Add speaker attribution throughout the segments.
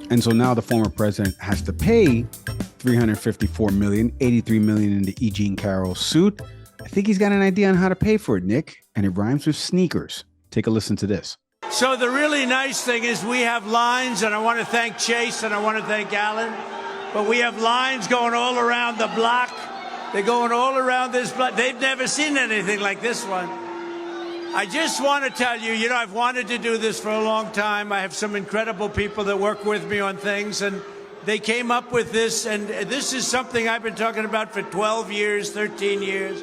Speaker 1: And so now the former president has to pay $354 million, $83 million in the E. Jean Carroll suit. I think he's got an idea on how to pay for it, Nick, and it rhymes with sneakers. Take a listen to this.
Speaker 2: So the really nice thing is we have lines, and I want to thank Chase and I want to thank Alan, but we have lines going all around the block. They're going all around this block. They've never seen anything like this one. I just want to tell you, I've wanted to do this for a long time. I have some incredible people that work with me on things, and they came up with this, and this is something I've been talking about for 12 years, 13 years,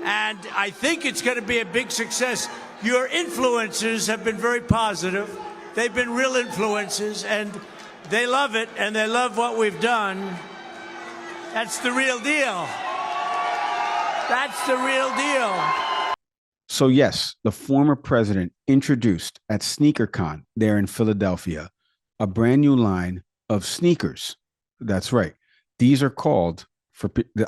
Speaker 2: and I think it's going to be a big success. Your influencers have been very positive. They've been real influencers, and they love it, and they love what we've done. That's the real deal. That's the real deal.
Speaker 1: So yes, the former president introduced at SneakerCon there in Philadelphia a brand new line of sneakers. That's right. These are called,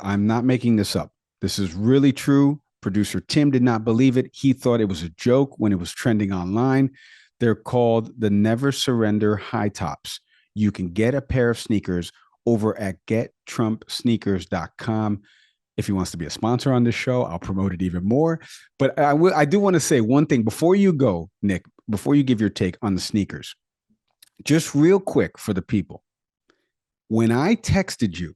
Speaker 1: I'm not making this up. This is really true. Producer Tim did not believe it. He thought it was a joke when it was trending online. They're called the Never Surrender High Tops. You can get a pair of sneakers over at gettrumpsneakers.com. If he wants to be a sponsor on this show, I'll promote it even more. But I do want to say one thing before you go, Nick, before you give your take on the sneakers, just real quick for the people. When I texted you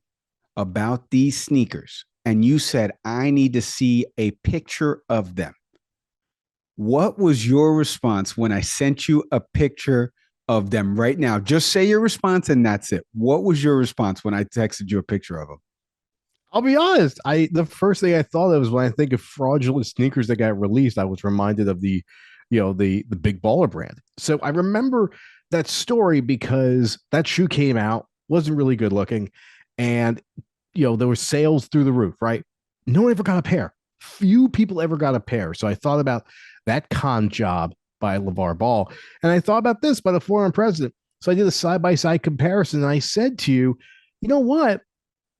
Speaker 1: about these sneakers and you said, I need to see a picture of them, what was your response when I sent you a picture of them right now? Just say your response and that's it. What was your response when I texted you a picture of them?
Speaker 3: I'll be honest. The first thing I thought of was when I think of fraudulent sneakers that got released, I was reminded of the Big Baller brand. So I remember that story because that shoe came out, wasn't really good looking, and there were sales through the roof, right? No one ever got a pair. Few people ever got a pair. So I thought about that con job by LeVar Ball, and I thought about this by the former president. So I did a side-by-side comparison, and I said to you, you know what?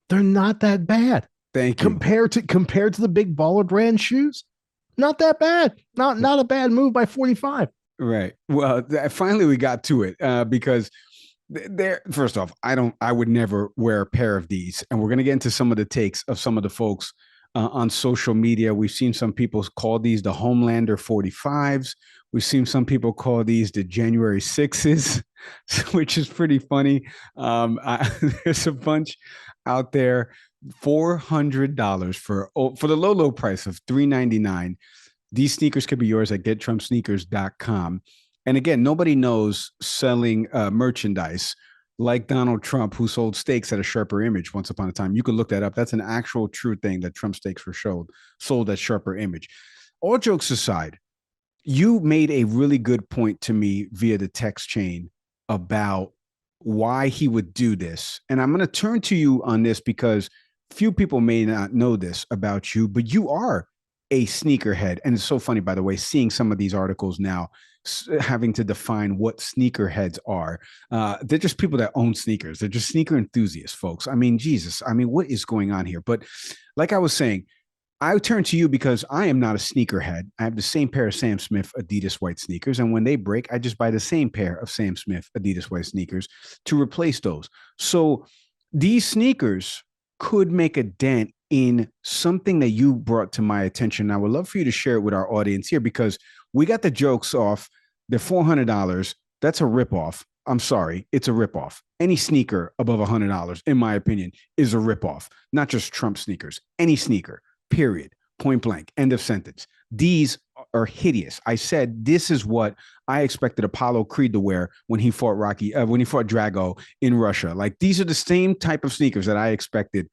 Speaker 3: They're not that bad.
Speaker 1: Thank you.
Speaker 3: Compared to the Big Baller brand shoes, not that bad. Not a bad move by 45.
Speaker 1: Right. Well, finally we got to it because there. First off, I would never wear a pair of these, and we're going to get into some of the takes of some of the folks on social media. We've seen some people call these the Homelander 45s. We've seen some people call these the January 6s, which is pretty funny. There's a bunch out there. $400 for the low price of $399. These sneakers could be yours at gettrumpsneakers.com. And again, nobody knows selling merchandise like Donald Trump, who sold steaks at a Sharper Image once upon a time. You can look that up. That's an actual true thing, that Trump steaks were sold at Sharper Image. All jokes aside, you made a really good point to me via the text chain about why he would do this. And I'm going to turn to you on this because few people may not know this about you, but you are a sneakerhead. And it's so funny, by the way, seeing some of these articles now, having to define what sneakerheads are. They're just people that own sneakers. They're just sneaker enthusiasts, folks. I mean, Jesus, what is going on here? But like I was saying, I turn to you because I am not a sneakerhead. I have the same pair of Sam Smith Adidas white sneakers. And when they break, I just buy the same pair of Sam Smith Adidas white sneakers to replace those. So these sneakers could make a dent in something that you brought to my attention. I would love for you to share it with our audience here because we got the jokes off. They're $400. That's a ripoff. I'm sorry. It's a ripoff. Any sneaker above $100, in my opinion, is a ripoff. Not just Trump sneakers. Any sneaker. Period. Point blank. End of sentence. These are hideous. I said this is what I expected Apollo Creed to wear when he fought Drago in Russia. Like these are the same type of sneakers that I expected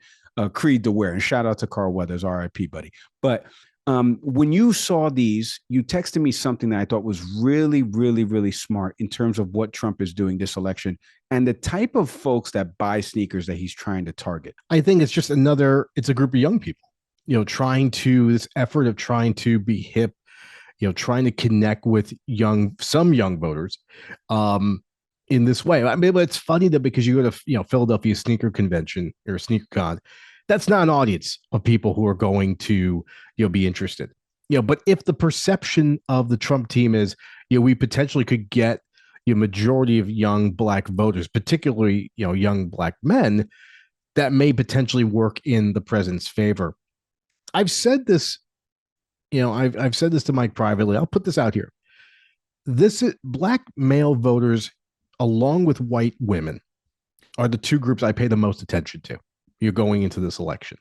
Speaker 1: Creed to wear. And shout out to Carl Weathers, R.I.P. buddy. But when you saw these, you texted me something that I thought was really, really, really smart in terms of what Trump is doing this election and the type of folks that buy sneakers that he's trying to target.
Speaker 3: I think it's a group of young people. This effort of trying to be hip, trying to connect with some young voters in this way. I mean, it's funny that because you go to, Philadelphia sneaker convention or sneaker con, that's not an audience of people who are going to, be interested. But if the perception of the Trump team is, we potentially could get, majority of young black voters, particularly young black men, that may potentially work in the president's favor. I've said this, I've said this to Mike privately. I'll put this out here. This is black male voters, along with white women, are the two groups I pay the most attention to. You're going into this election.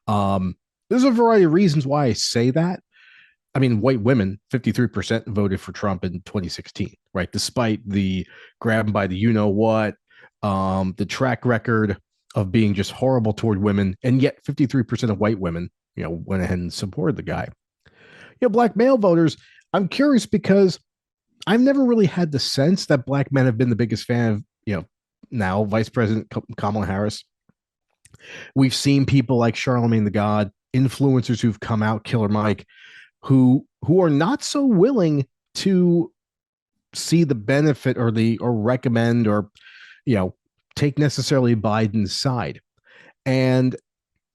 Speaker 3: There's a variety of reasons why I say that. I mean, white women, 53% voted for Trump in 2016, right? Despite the grab by the you-know-what, the track record of being just horrible toward women, and yet 53% of white women, went ahead and supported the guy. Black male voters, I'm curious because I've never really had the sense that black men have been the biggest fan of, now Vice President Kamala Harris. We've seen people like Charlemagne the God, influencers who've come out, Killer Mike, who are not so willing to see the benefit or recommend or take necessarily Biden's side. And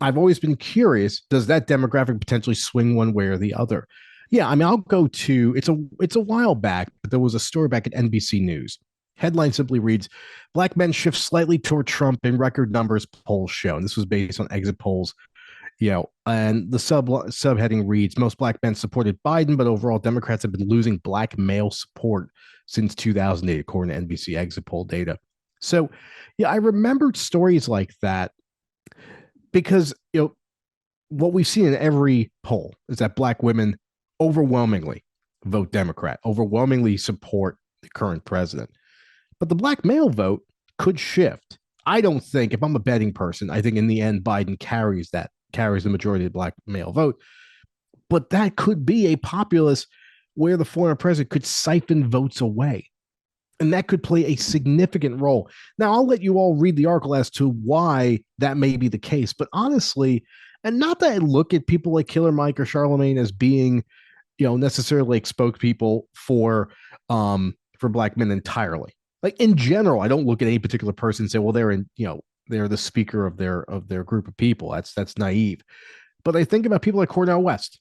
Speaker 3: I've always been curious, does that demographic potentially swing one way or the other? Yeah, I mean, I'll go to it's a while back, but there was a story back at NBC News. Headline simply reads, "Black men shift slightly toward Trump in record numbers, polls show." And this was based on exit polls. And the subheading reads, "Most black men supported Biden, but overall Democrats have been losing black male support since 2008, according to NBC exit poll data." So, I remembered stories like that because, what we've seen in every poll is that black women overwhelmingly vote Democrat, overwhelmingly support the current president. But the black male vote could shift. I don't think, if I'm a betting person, I think in the end Biden carries the majority of the black male vote. But that could be a populace where the former president could siphon votes away. And that could play a significant role. Now, I'll let you all read the article as to why that may be the case. But honestly, and not that I look at people like Killer Mike or Charlemagne as being, necessarily like spokespeople for black men entirely. Like in general, I don't look at any particular person and say, well, they're the speaker of their group of people. That's naive. But I think about people like Cornel West,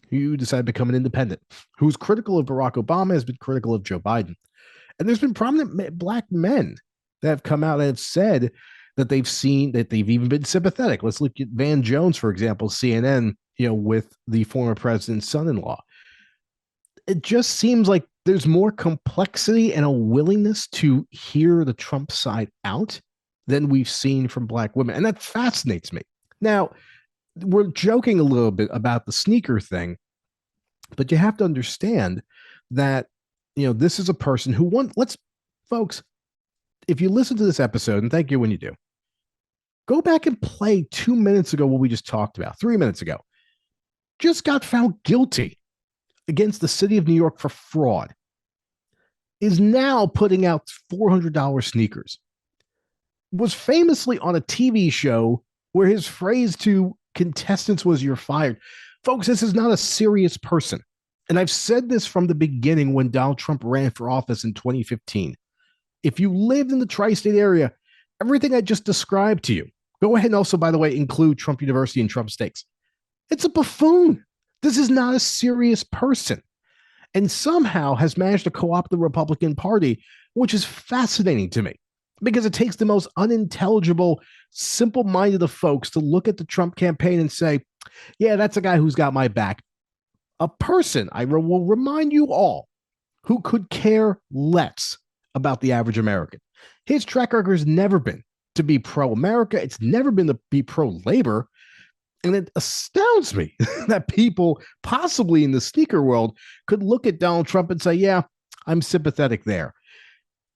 Speaker 3: who decided to become an independent, who's critical of Barack Obama, has been critical of Joe Biden. And there's been prominent black men that have come out and have said that they've even been sympathetic. Let's look at Van Jones, for example, CNN, with the former president's son-in-law. It just seems like there's more complexity and a willingness to hear the Trump side out than we've seen from black women. And that fascinates me. Now, we're joking a little bit about the sneaker thing, but you have to understand that, this is a person who folks, if you listen to this episode, and thank you when you do, go back and play 2 minutes ago what we just talked about, 3 minutes ago. Just got found guilty against the city of New York for fraud, is now putting out $400 sneakers, was famously on a TV show where his phrase to contestants was, "You're fired." Folks, this is not a serious person. And I've said this from the beginning when Donald Trump ran for office in 2015. If you lived in the tri-state area, everything I just described to you, go ahead and also, by the way, include Trump University and Trump Stakes. It's a buffoon. This is not a serious person, and somehow has managed to co-opt the Republican Party, which is fascinating to me because it takes the most unintelligible, simple-minded of folks to look at the Trump campaign and say, yeah, that's a guy who's got my back. A person, I will remind you all, who could care less about the average American. His track record has never been to be pro-America. It's never been to be pro-labor. And it astounds me that people, possibly in the sneaker world, could look at Donald Trump and say, yeah, I'm sympathetic there.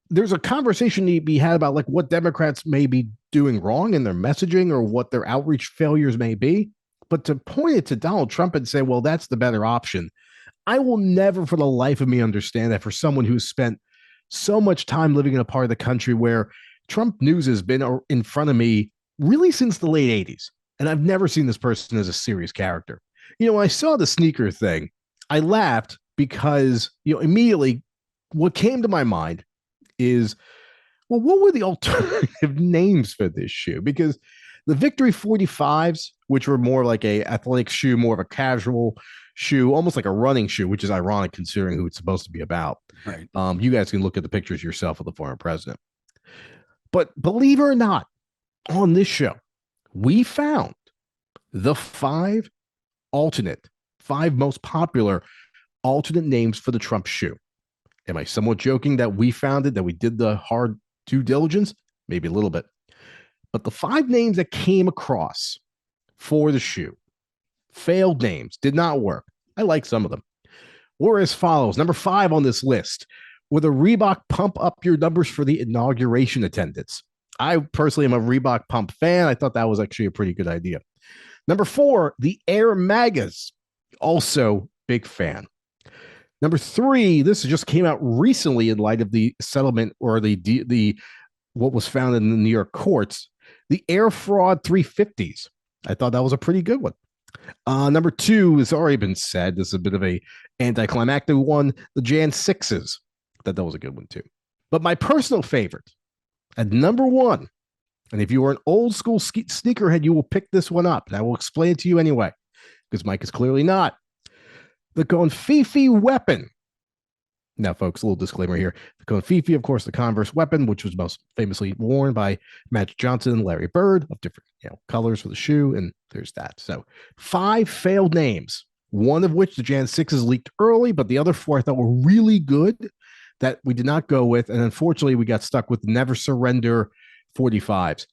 Speaker 3: There's a conversation to be had about like what Democrats may be doing wrong in their messaging or what their outreach failures may be. But to point it to Donald Trump and say, well, that's the better option, I will never for the life of me understand that for someone who's spent so much time living in a part of the country where Trump news has been in front of me really since the late 80s. And I've never seen this person as a serious character. When I saw the sneaker thing, I laughed because, immediately what came to my mind is, well, what were the alternative names for this shoe? Because the Victory 45s, which were more like a athletic shoe, more of a casual shoe, almost like a running shoe, which is ironic considering who it's supposed to be about.
Speaker 1: Right.
Speaker 3: You guys can look at the pictures yourself of the former president. But believe it or not, on this show, we found the five most popular alternate names for the Trump shoe. Am I somewhat joking that we found it, that we did the hard due diligence? Maybe a little bit. But the five names that came across for the shoe, failed names, did not work. I like some of them. Were as follows. Number 5 on this list were the Reebok Pump Up Your Numbers for the inauguration attendance. I personally am a Reebok Pump fan. I thought that was actually a pretty good idea. Number 4, the Air MAGAs. Also, big fan. Number 3, this just came out recently in light of the settlement or the what was found in the New York courts, the Air Fraud 350s. I thought that was a pretty good one. Number 2 has already been said. This is a bit of a anticlimactic one. The Jan 6s. I thought that was a good one too. But my personal favorite at number 1, and if you are an old school sneakerhead, you will pick this one up. And I will explain it to you anyway, because Mike is clearly not. The Confifi weapon. Now, folks, a little disclaimer here. The Confifi, of course, the Converse weapon, which was most famously worn by Magic Johnson and Larry Bird, of different colors for the shoe, and there's that. So 5 failed names, one of which the Jan 6s leaked early, but the other 4 I thought were really good that we did not go with, and unfortunately, we got stuck with Never Surrender 45s,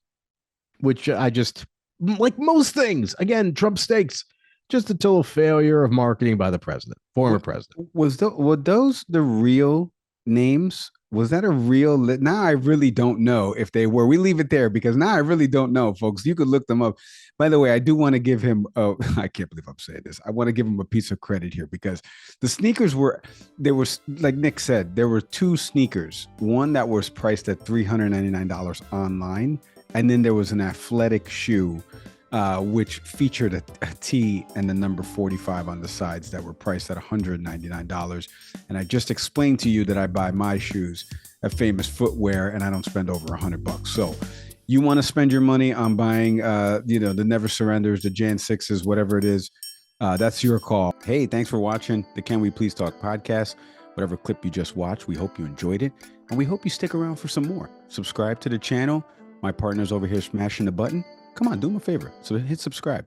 Speaker 3: which I just, like most things, again, Trump stakes, just a total failure of marketing by the president, former president.
Speaker 1: Were those the real names? Was that a real? Now I really don't know if they were. We leave it there because now I really don't know, folks. You could look them up. By the way, I do want to give him. Oh, I can't believe I'm saying this. I want to give him a piece of credit here because the sneakers were. There was, like Nick said, there were 2 sneakers. One that was priced at $399 online, and then there was an athletic shoe, which featured a T and the number 45 on the sides that were priced at $199. And I just explained to you that I buy my shoes at Famous Footwear and I don't spend over $100. So you want to spend your money on buying, the Never Surrenders, the Jan 6s, whatever it is, that's your call. Hey, thanks for watching the Can We Please Talk podcast. Whatever clip you just watched, we hope you enjoyed it. And we hope you stick around for some more. Subscribe to the channel. My partner's over here smashing the button. Come on, do him a favor. So hit subscribe.